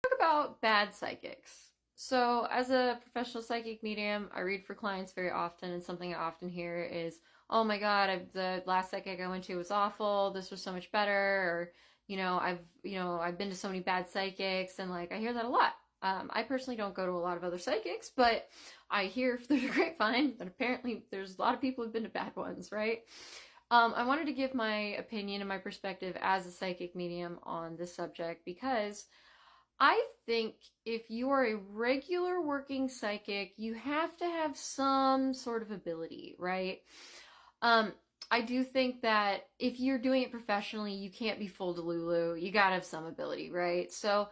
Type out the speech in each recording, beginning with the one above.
talk about bad psychics. So, as a professional psychic medium, I read for clients very often, and something I often hear is, "Oh my God, the last psychic I went to was awful. This was so much better." Or, I've been to so many bad psychics, and like I hear that a lot. I personally don't go to a lot of other psychics, but I hear through the grapevine that apparently there's a lot of people who've been to bad ones, right? I wanted to give my opinion and my perspective as a psychic medium on this subject because I think if you are a regular working psychic, you have to have some sort of ability, right? Um, I do think that if you're doing it professionally, you can't be full Delulu. You gotta have some ability, right? So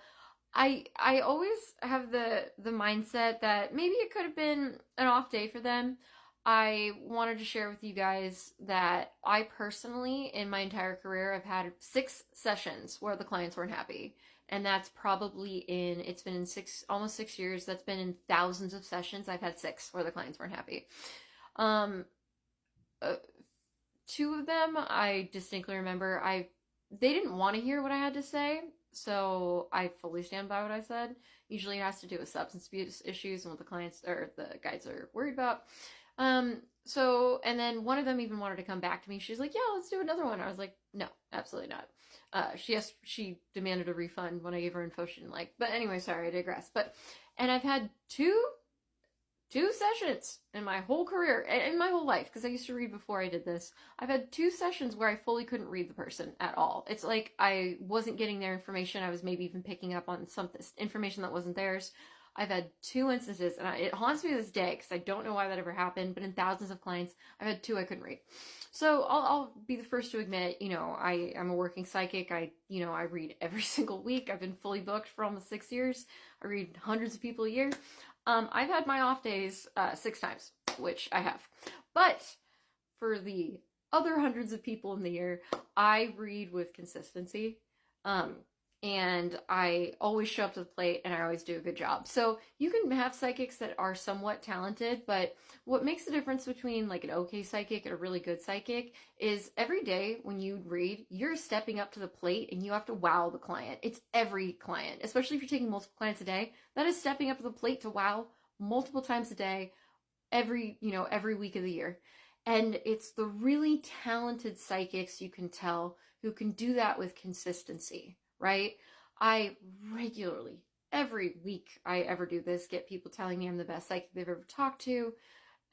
I always have the mindset that maybe it could have been an off day for them. I wanted to share with you guys that I personally, in my entire career, have had 6 sessions where the clients weren't happy. And that's probably it's been in almost 6 years. That's been in thousands of sessions. I've had 6 where the clients weren't happy. Um, uh, 2 of them, I distinctly remember, they didn't want to hear what I had to say. So I fully stand by what I said. Usually it has to do with substance abuse issues and what the clients or the guides are worried about. And then one of them even wanted to come back to me. She's like, "Yeah, let's do another one." I was like, "No, absolutely not." She demanded a refund when I gave her info she didn't like. But anyway, sorry, I digress. And I've had two sessions in my whole career, in my whole life, because I used to read before I did this. I've had 2 sessions where I fully couldn't read the person at all. It's like I wasn't getting their information. I was maybe even picking up on some information that wasn't theirs. I've had 2 instances, and it haunts me to this day because I don't know why that ever happened, but in thousands of clients, I've had 2 I couldn't read. So I'll be the first to admit, I'm a working psychic. I read every single week. I've been fully booked for almost 6 years. I read hundreds of people a year. I've had my off days 6 times, which I have. But for the other hundreds of people in the year, I read with consistency. And I always show up to the plate and I always do a good job. So you can have psychics that are somewhat talented, but what makes the difference between like an okay psychic and a really good psychic is every day when you read, you're stepping up to the plate and you have to wow the client. It's every client, especially if you're taking multiple clients a day. That is stepping up to the plate to wow multiple times a day, every week of the year. And it's the really talented psychics you can tell who can do that with consistency, right? I regularly, every week I ever do this, get people telling me I'm the best psychic they've ever talked to.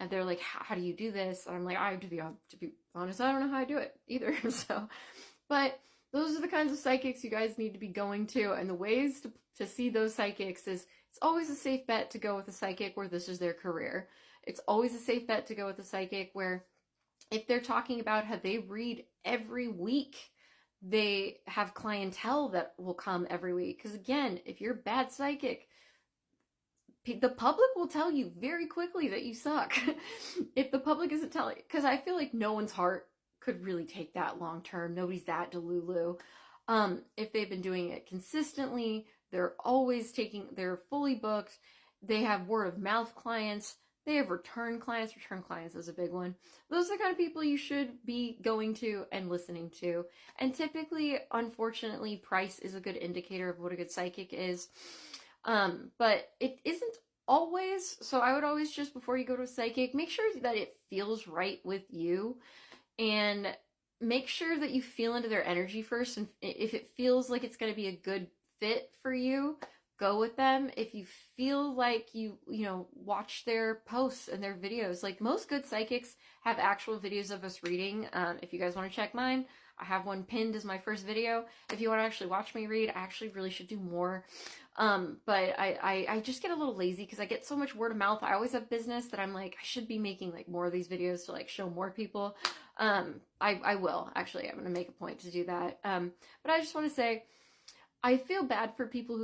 And they're like, "How do you do this?" And I'm like, to be honest, I don't know how I do it either. But those are the kinds of psychics you guys need to be going to. And the ways to see those psychics is it's always a safe bet to go with a psychic where this is their career. It's always a safe bet to go with a psychic where if they're talking about how they read every week, they have clientele that will come every week. Because again, if you're a bad psychic, the public will tell you very quickly that you suck. If the public isn't telling, because I feel like no one's heart could really take that long term. Nobody's that delulu. If they've been doing it consistently, they're fully booked. They have word of mouth clients. They have return clients. Return clients is a big one. Those are the kind of people you should be going to and listening to. And typically, unfortunately, price is a good indicator of what a good psychic is. But it isn't always. So I would always just, before you go to a psychic, make sure that it feels right with you. And make sure that you feel into their energy first. And if it feels like it's going to be a good fit for you, go with them. If you feel like you watch their posts and their videos, like most good psychics have actual videos of us reading. If you guys want to check mine, I have one pinned as my first video. If you want to actually watch me read, I actually really should do more. But I just get a little lazy because I get so much word of mouth. I always have business that I'm like, I should be making like more of these videos to like show more people. I will actually, I'm going to make a point to do that. But I just want to say, I feel bad for people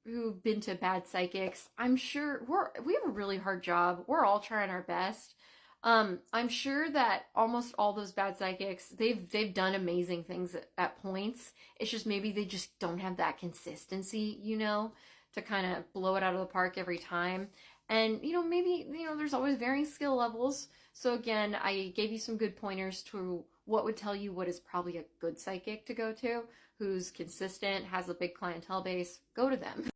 who've been to bad psychics. I'm sure we have a really hard job. We're all trying our best. I'm sure that almost all those bad psychics, they've done amazing things at points. It's just maybe they just don't have that consistency, to kind of blow it out of the park every time. And, maybe, there's always varying skill levels. So again, I gave you some good pointers to what would tell you what is probably a good psychic to go to, who's consistent, has a big clientele base. Go to them.